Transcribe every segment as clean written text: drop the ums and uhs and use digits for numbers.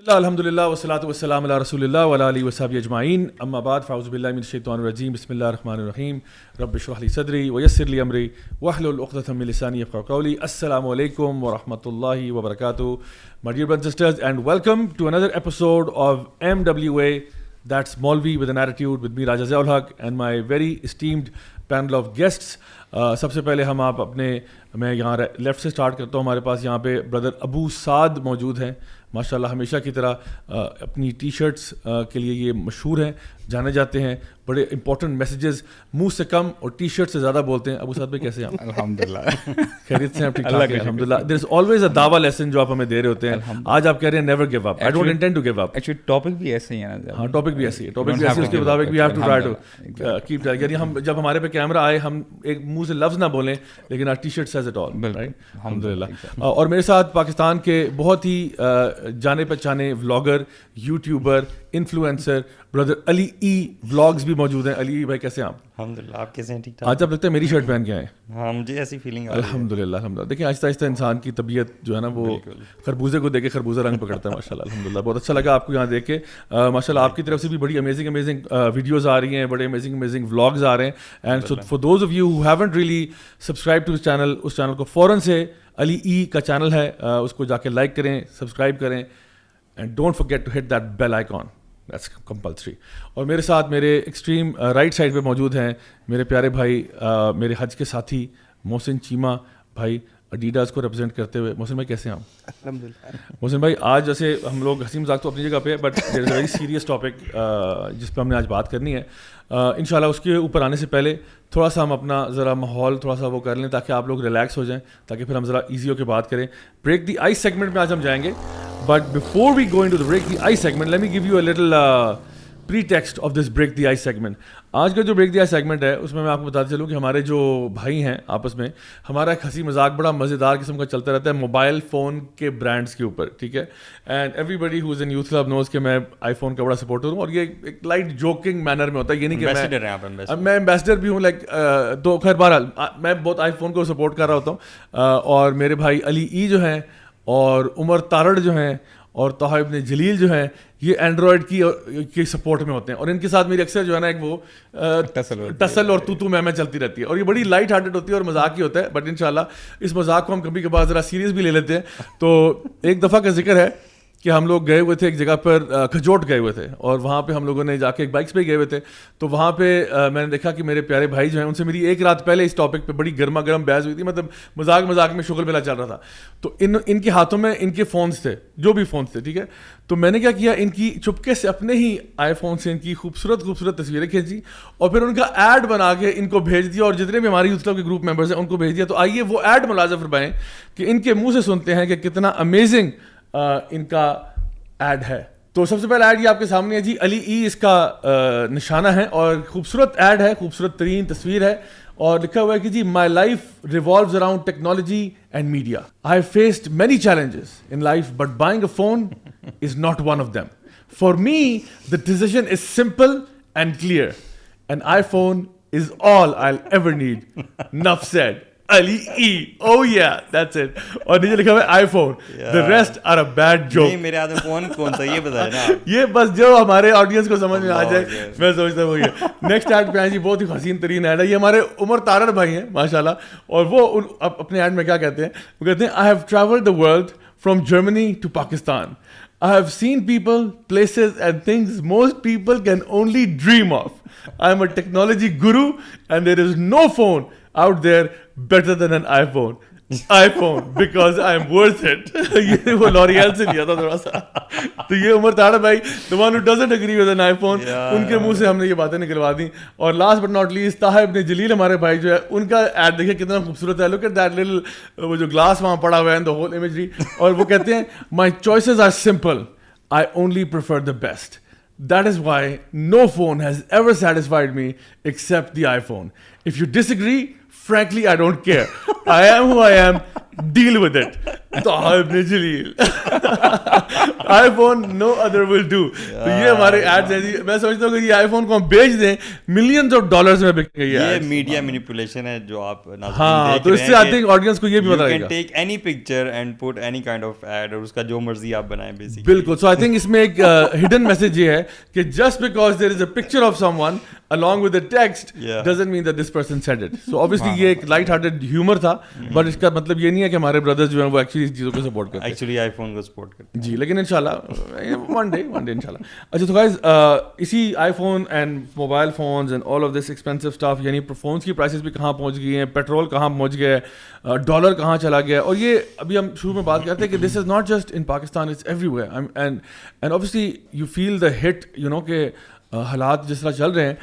الحمدللہ والصلاۃ والسلام علی رسول اللہ وعلی آلہ وصحبہ اجمعین، اما بعد فاعوذ باللہ من الشیطان الرجیم، بسم اللہ الرحمن الرحیم، رب اشرح لی صدری ویسر لی امری واحلل عقدۃ من لسانی یفقہوا قولی۔ السلام علیکم ورحمۃ اللہ وبرکاتہ، my dear brothers and sisters, and welcome to another episode of MWA, that's Maulvi with an Attitude, with me Raja Ziaul Haq and my very esteemed panel of guests. سب سے پہلے ہم میں یہاں لیفٹ سے اسٹارٹ کرتا ہوں. ہمارے پاس یہاں پہ بردر ابو سعد موجود ہیں. ماشاء اللہ ہمیشہ کی طرح اپنی ٹی شرٹس کے لیے یہ مشہور ہیں، جانے جاتے ہیں. بڑے امپورٹنٹ میسیجز منہ سے کم اور ٹی شرٹ سے زیادہ بولتے ہیں. ابو سعد بھائی کیسے ہیں آپ؟ الحمدللہ خیریت سے ہیں؟ ٹھیک ٹھاک الحمدللہ. دیر از آلویز اے دعویٰ لیسن جو آپ ہمیں دے رہے ہوتے ہیں. آج آپ کہہ رہے ہیں never give up. I don't intend to give up. Actually topic بھی ایسے ہی ہے نا. ہاں ٹاپک بھی ایسی ہے، ٹاپک بھی ایسی، اس کے مطابق we have to try to keep. یعنی ہم جب ہمارے پہ کیمرہ آئے ہم ایک منہ سے لفظ نہ بولیں لیکن our T shirt says it all, right? الحمدللہ. اور میرے ساتھ پاکستان کے بہت ہی جانے پہچانے ولاگر، یوٹیوبر، انفلوئنسر بردر علی ای ولاگز بھی موجود ہیں. علی بھائی کیسے ہیں آپ؟ الحمدللہ. آپ کیسے ہیں؟ ٹھیک ٹھاک. آج آپ لگتا ہے میری شرٹ پہن کے آئے. ہاں مجھے ایسی فیلنگ آ رہی ہے. الحمدللہ الحمدللہ. دیکھیں آہستہ آہستہ انسان کی طبیعت جو ہے نا وہ خربوزے کو دیکھ کے خربوزہ رنگ پکڑتا ہے. ماشاء اللہ الحمدللہ. بہت اچھا لگا آپ کو یہاں دیکھ کے. ماشاء اللہ آپ کی طرف سے بھی بڑی امیزنگ ویڈیوز آ رہی ہیں، بڑے امیزنگ ولاگز آ رہے ہیں. And so for those of you who haven't really subscribe to this channel, اس چینل کو فوراً سے، علی ای کا چینل ہے، اس کو جا کے لائک کریں، سبسکرائب کریں. And don't forget to hit that bell icon, that's compulsory. اور میرے ساتھ میرے ایکسٹریم رائٹ سائڈ پہ موجود ہیں میرے پیارے بھائی، میرے حج کے ساتھی محسن چیمہ بھائی، ایڈیڈاز کو ریپرزینٹ کرتے ہوئے. محسن بھائی کیسے ہیں آپ؟ الحمدللہ. محسن بھائی آج جیسے ہم لوگ ہنسی مذاق تو اپنی جگہ پہ ہے، but there is a very serious topic جس پہ ہم نے آج بات کرنی ہے. انشاءاللہ اس کے اوپر آنے سے پہلے تھوڑا سا ہم اپنا ذرا ماحول تھوڑا سا وہ کر لیں تاکہ آپ لوگ ریلیکس ہو جائیں، تاکہ پھر ہم ذرا ایزی ہو کے بات کریں. بریک دی آئس سیگمنٹ میں آج ہم جائیں گے، but before we go into the break the ice segment let me give you a little pretext of this break the ice segment. آج کا جو بریک دی آئس سیگمنٹ ہے اس میں آپ کو بتاتے چلوں کہ ہمارے جو بھائی ہیں آپس میں ہمارا ایک ہنسی مذاق بڑا مزیدار قسم کا چلتا رہتا ہے موبائل فون کے برانڈس کے اوپر، ٹھیک ہے. And everybody who is in youth club knows کہ میں آئی فون کا بڑا سپورٹر ہوں، اور یہ ایک لائٹ جوکنگ مینر میں ہوتا ہے. یہ نہیں کہ میں ایمبیسڈر بھی ہوں، لائک تو خیر بہرحال میں بہت آئی فون کو سپورٹ کر رہا ہوتا ہوں. اور میرے بھائی علی ای جو ہیں اور عمر تارڑ جو ہیں اور طه ابن جلیل جو ہیں یہ اینڈرائڈ کی سپورٹ میں ہوتے ہیں. اور ان کے ساتھ میری اکثر جو ہے نا ایک وہ ٹسل اور تو میں چلتی رہتی ہے، اور یہ بڑی لائٹ ہارٹڈ ہوتی ہے اور مذاق ہی ہوتا ہے. بٹ انشاءاللہ اس مذاق کو ہم کبھی کبھار ذرا سیریس بھی لے لیتے ہیں. تو ایک دفعہ کا ذکر ہے کہ ہم لوگ گئے ہوئے تھے ایک جگہ پر، کھجوٹ گئے ہوئے تھے، اور وہاں پہ ہم لوگوں نے جا کے ایک بائکس پہ گئے ہوئے تھے. تو وہاں پہ میں نے دیکھا کہ میرے پیارے بھائی جو ہیں ان سے میری ایک رات پہلے اس ٹاپک پہ بڑی گرما گرم بحث ہوئی تھی. مطلب مذاق میں شغل میلہ چل رہا تھا. تو ان کے ہاتھوں میں ان کے فونس تھے، جو بھی فونس تھے، ٹھیک ہے. تو میں نے کیا کیا، ان کی چپکے سے اپنے ہی آئی فون سے ان کی خوبصورت تصویریں کھینچی اور پھر ان کا ایڈ بنا کے ان کو بھیج دیا، اور جتنے بھی ہمارے یوتھ کلب کے گروپ ممبرز ہیں ان کو بھیج دیا. تو آئیے وہ ایڈ ملاحظہ فرمائیں کہ ان کے منہ سے سنتے ہیں کہ کتنا امیزنگ ان کا ایڈ ہے. تو سب سے پہلا ایڈ یہ آپ کے سامنے ہے جی. علی ای اس کا نشانہ ہے اور خوبصورت ایڈ ہے، خوبصورت ترین تصویر ہے، اور لکھا ہوا ہے کہ جی my life revolves around technology and media. I have faced many challenges in life but buying a phone is not one of them. For me the decision is simple and clear. An iPhone is all I ever need. Nuff said Ali A. Oh yeah that's it. اور نیچے لکھا ہوا ہے iPhone, the rest are a bad joke. نہیں میرے ہاتھ میں phone کون سا یہ بتائیں نا. یہ بس جو ہمارے آڈینس کو سمجھ میں آ جائے میں سمجھتا ہوں وہی ہے. نیکسٹ ایڈ پہ آئیں جی. بہت ہی حسین ترین ایڈ ہے. یہ ہمارے عمر تارڑ بھائی ہیں ماشاءاللہ، اور وہ اپنے ایڈ میں کیا کہتے ہیں، وہ کہتے ہیں I have travelled the world from Germany to Pakistan. I have seen people, places and things most people can only dream of. I am a technology guru and there is no phone out there better than an iPhone. iPhone because I am worth it. یہ وہ L'Oreal سے لیا تھا تھوڑا سا. تو یہ عمر تارڑ بھائی the one who doesn't agree with an iPhone، ان کے منہ سے ہم نے یہ باتیں نکلوا دی. اور last but not least Taha ابن جلیل ہمارے بھائی جو ہے، ان کا ایڈ دیکھیں کتنا خوبصورت ہے. لک ایٹ دیٹ لٹل وہ جو گلاس وہاں پڑا ہوا ہے، the whole imagery. اور وہ کہتے ہیں my choices are simple, I only prefer the best. That is why no phone has ever satisfied me except the iPhone. If you disagree, frankly I don't care. I am who I am. Deal with it. Tahir bin Jalil. iPhone no other will do. تو یہ ہمارے AIDS ہیں جی. میں سمجھتا ہوں کہ یہ آئی phone کو ہم بیچ دیں millions of dollars میں بکیں گے. یہ میڈیا مینیپولیشن ہے جو آپ ہاں, تو اس سے آئی تھنک آڈینس کو یہ بھی پتہ لگے گا. You can take any picture and put any kind of ad اور اس کا جو مرضی آپ بنائیں بیسیکلی. بالکل. سو آئی تھنک اس میں ایک ہڈن میسج یہ ہے کہ just because there is a picture of someone along with the text doesn't mean that this person said it. So obviously یہ ایک light hearted humor تھا, but اس کا مطلب یہ نہیں ہے کہ ہمارے brothers جو ہیں وہ ایکچولی اس چیزوں کو سپورٹ کرتے ہیں. ایکچولی آئی فون کو سپورٹ کرتے ہیں جی, لیکن انشاءاللہ ون ڈے انشاءاللہ. اچھا تو گائز اسی iPhone and mobile phones and all of this expensive stuff, یعنی فونس کی پرائسز بھی کہاں پہنچ گئی ہیں, پیٹرول کہاں پہنچ گیا ہے, ڈالر کہاں چلا گیا ہے. اور یہ ابھی ہم شروع میں بات کرتے ہیں کہ this is not just in Pakistan, it's everywhere. And obviously you feel the hit, you know کہ حالات جس طرح چل رہے ہیں,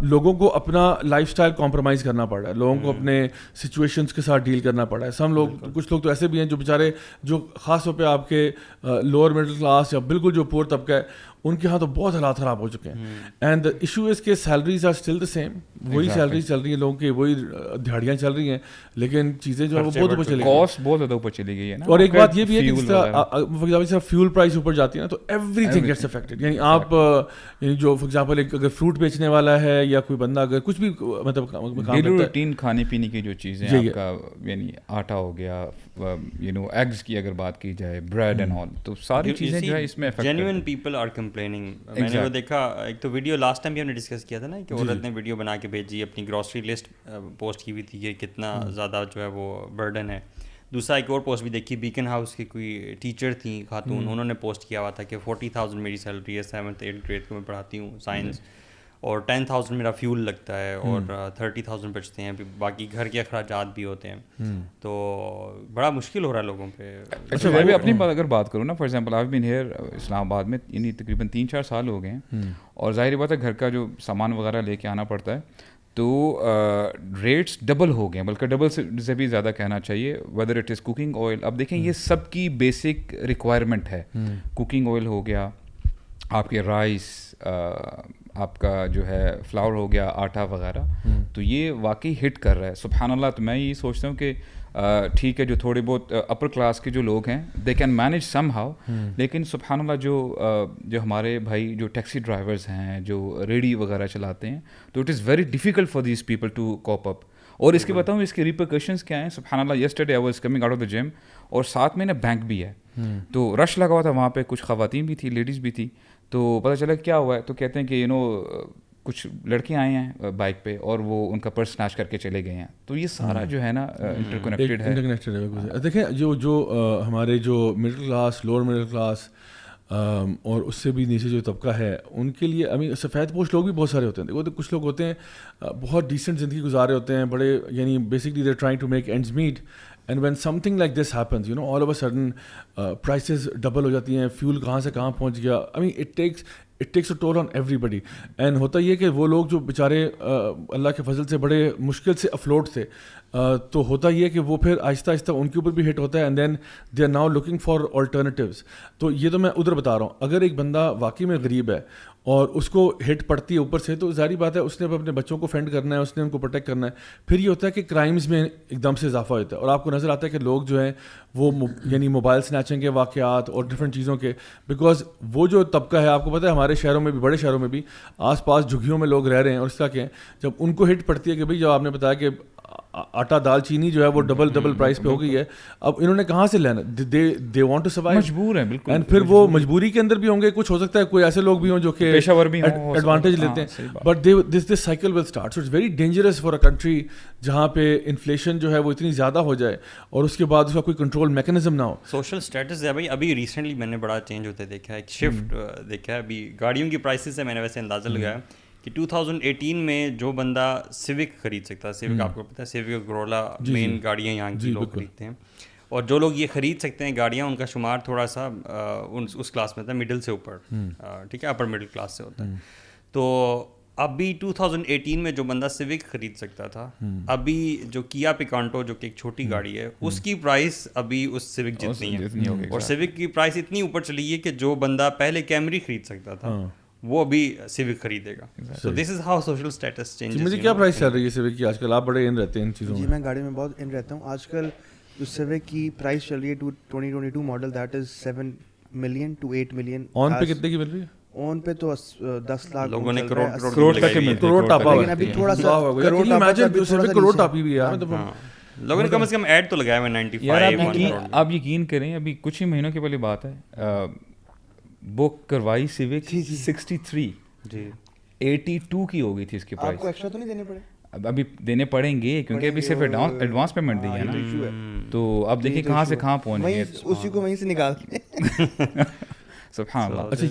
لوگوں کو اپنا لائف اسٹائل کمپرومائز کرنا پڑ رہا ہے, لوگوں کو اپنے سچویشنس کے ساتھ ڈیل کرنا پڑ رہا ہے. سم لوگ, کچھ لوگ تو ایسے بھی ہیں جو بیچارے, جو خاص طور پہ آپ کے لوور مڈل کلاس یا بالکل جو پور طبقہ ہے, ان کے ہاں تو بہت حالات خراب ہو چکے ہیں. اینڈ دا ایشو از کہ salaries are still the same, وہی سیلریز چل رہی ہیں لوگوں کی, وہی دیہڑیاں چل رہی ہیں, لیکن چیزیں جو ہے وہ بہت اوپر چلی گئی, کاسٹ بہت زیادہ اوپر چلی گئی ہے نا. اور ایک بات یہ بھی ہے کہ جس طرح فار ایگزامپل فیول پرائز اوپر جاتی ہے نا, تو ایوری تھنگ گیٹس افیکٹڈ. یعنی آپ جو فار ایگزامپل اگر فروٹ بیچنے والا ہے یا کوئی بندہ اگر کچھ بھی مطلب ڈیلی روٹین کھانے پینے کی جو چیزیں آپ کا, یعنی آٹا ہو گیا, یو نو ایگز کی اگر بات کی جائے, بریڈ اینڈ آل, تو ساری چیزیں جو ہے اس میں جینوئن پیپل آر کمپلیننگ. میں نے وہ دیکھا, ایک تو ویڈیو لاسٹ ٹائم بھی ہم نے ڈسکس کیا تھا نا کہ عورت نے ویڈیو بنا کے بھیجی, اپنی گروسری لسٹ پوسٹ کی ہوئی تھی کہ کتنا زیادہ جو ہے وہ برڈن ہے. دوسرا ایک اور پوسٹ بھی دیکھی, بیکن ہاؤس کی کوئی ٹیچر تھیں خاتون, انہوں نے پوسٹ کیا ہوا تھا کہ 40,000 میری سیلری ہے, 7th 8th گریڈ کو میں پڑھاتی ہوں سائنس, اور 10,000 میرا فیول لگتا ہے, اور 30,000 بچتے ہیں, باقی گھر کے اخراجات بھی ہوتے ہیں, تو بڑا مشکل ہو رہا ہے لوگوں پہ. اچھا میں بھی اپنی اگر بات کروں نا, for example I been here Islamabad میں, یعنی تقریباً 3-4 سال ہو گئے ہیں, اور ظاہر بات ہے گھر کا جو سامان وغیرہ لے کے آنا پڑتا ہے, تو ریٹس ڈبل ہو گئے ہیں, بلکہ ڈبل سے بھی زیادہ کہنا چاہیے. Whether it is cooking oil, اب دیکھیں یہ سب کی بیسک ریکوائرمنٹ ہے. کوکنگ آئل ہو گیا, آپ کے رائس, آپ کا جو ہے فلاور ہو گیا, آٹا وغیرہ, تو یہ واقعی ہٹ کر رہا ہے. سبحان اللہ. تو میں یہ سوچتا ہوں کہ ٹھیک ہے جو تھوڑے بہت اپر کلاس کے جو لوگ ہیں they can manage some how, لیکن سبحان اللہ جو ہمارے بھائی جو ٹیکسی ڈرائیورز ہیں, جو ریڈی وغیرہ چلاتے ہیں, تو it is very difficult for these people to cope up. اور اس کے بتاؤں اس کے ریپرکشنس کیا ہیں. سبحان اللہ, yesterday I was coming out of the gym, اور ساتھ میں نا بینک بھی ہے, تو رش لگا ہوا تھا وہاں پہ, کچھ خواتین بھی تھی, لیڈیز بھی تھی. تو پتہ چلا کیا ہوا ہے, تو کہتے ہیں کہ یو نو کچھ لڑکے آئے ہیں بائک پہ اور وہ ان کا پرس سنیچ کر کے چلے گئے ہیں. تو یہ سارا جو ہے نا انٹر کنیکٹڈ ہے. دیکھیں جو ہمارے جو middle class, lower middle class اور اس سے بھی نیچے جو طبقہ ہے, ان کے لیے ابھی سفید پوش لوگ بھی بہت سارے ہوتے ہیں. دیکھو کچھ لوگ ہوتے ہیں بہت ڈیسنٹ زندگی گزارے ہوتے ہیں, بڑے یعنی basically they are trying to make ends meet, and when something like this happens, you know all of a sudden prices double ہو جاتی ہیں, فیول کہاں سے کہاں پہنچ گیا. I mean it takes a toll on everybody. And ہوتا یہ کہ وہ لوگ جو بیچارے اللہ کے فضل سے بڑے مشکل سے افلوٹ تھے, تو ہوتا یہ کہ وہ پھر آہستہ آہستہ ان کے اوپر بھی ہٹ ہوتا ہے, and then they are now looking for alternatives. تو یہ تو میں ادھر بتا رہا ہوں, اگر ایک بندہ واقعی میں غریب ہے اور اس کو ہٹ پڑتی ہے اوپر سے, تو ظاہری بات ہے اس نے اپنے بچوں کو فینڈ کرنا ہے, اس نے ان کو پروٹیکٹ کرنا ہے. پھر یہ ہوتا ہے کہ کرائمز میں ایک دم سے اضافہ ہوتا ہے, اور آپ کو نظر آتا ہے کہ لوگ جو ہیں وہ یعنی موبائل سنیچنگ کے واقعات اور ڈفرینٹ چیزوں کے, بیکاز وہ جو طبقہ ہے, آپ کو پتہ ہے ہمارے شہروں میں بھی, بڑے شہروں میں بھی آس پاس جھگیوں میں لوگ رہ رہے ہیں, اور اس طرح کے ہیں, جب ان کو ہٹ پڑتی ہے کہ بھائی جب آپ نے بتایا کہ آٹا دال چینی جو ہے وہ ڈبل پرائز پہ ہو گئی ہے, اب انہوں نے کہاں سے لینا, دے وانٹ ٹو سروائیو, مجبور ہیں بالکل. اینڈ پھر وہ مجبوری کے اندر بھی ہوں گے, کچھ ہو سکتا ہے کوئی ایسے لوگ بھی ہوں جو کہ ایڈوانٹیج لیتے ہیں, but this cycle will start. So it's very dangerous for a country جہاں پہ انفلیشن جو ہے وہ اتنی زیادہ ہو جائے اور اس کے بعد اس کا کوئی کنٹرول میکینزم نہ ہو. سوشل اسٹیٹس ہے بھائی, ابھی ریسنٹلی میں نے بڑا چینج ہوتے دیکھا ہے, ایک شفٹ دیکھا ہے. ابھی گاڑیوں کی پرائسز سے میں نے ویسے اندازہ لگایا کہ 2018 میں جو بندہ سیوک خرید سکتا ہے, سیوک آپ کو پتہ ہے, سیوک کرولا مین گاڑیاں یہاں کی لوگ خریدتے ہیں, اور جو لوگ یہ خرید سکتے ہیں گاڑیاں, ان کا شمار تھوڑا سا اس کلاس میں ہوتا ہے, مڈل سے اوپر, ٹھیک ہے, اپر مڈل کلاس سے ہوتا ہے. تو ابھی 2018 میں جو بندہ سیوک خرید سکتا تھا, ابھی جو کیا پکانٹو جو کہ ایک چھوٹی گاڑی ہے, اس کی پرائس ابھی اس سیوک جتنی ہے, اور سیوک کی پرائس اتنی اوپر چلی ہے کہ جو بندہ پہلے کیمری خرید سکتا تھا وہ ابھی سیوک خریدے گا. So this is how social status changes. مجھے کیا پرائس چل رہی ہے سیوک کی آج کل؟ آپ بڑے ان رہتے ہیں ان چیزوں جی میں گاڑی میں بہت ان رہتا ہوں. آج کل جو سیوک کی پرائس چل رہی ہے 2022 model that is 7 million to 8 million. آن پہ کتنے کی مل رہی ہے؟ آن پہ تو 10 لاکھ لوگوں نے کروڑ تک کے ملتے, کروڑ ٹاپا. لیکن ابھی تھوڑا سا کروڑ ٹاپی بھی ہے. لوگوں نے کم از کم ایڈ تو لگایا ہوا 95. آپ یقین کریں ابھی کچھ ہی مہینوں کی پہلے بات ہے, بک کروائی سیوک 63 جی 82 کی ہو گئی تھی اس کی آپ کو پرائس. ایکسٹرا تو نہیں دینے پڑے؟ ابھی دینے پڑیں گے کیونکہ ابھی صرف ایڈوانس پیمنٹ دی ہے نا, تو اب دیکھیں کہاں سے کہاں پہنچ گئے. اسی کو وہیں سے نکال کے سبحان اللہ. اچھا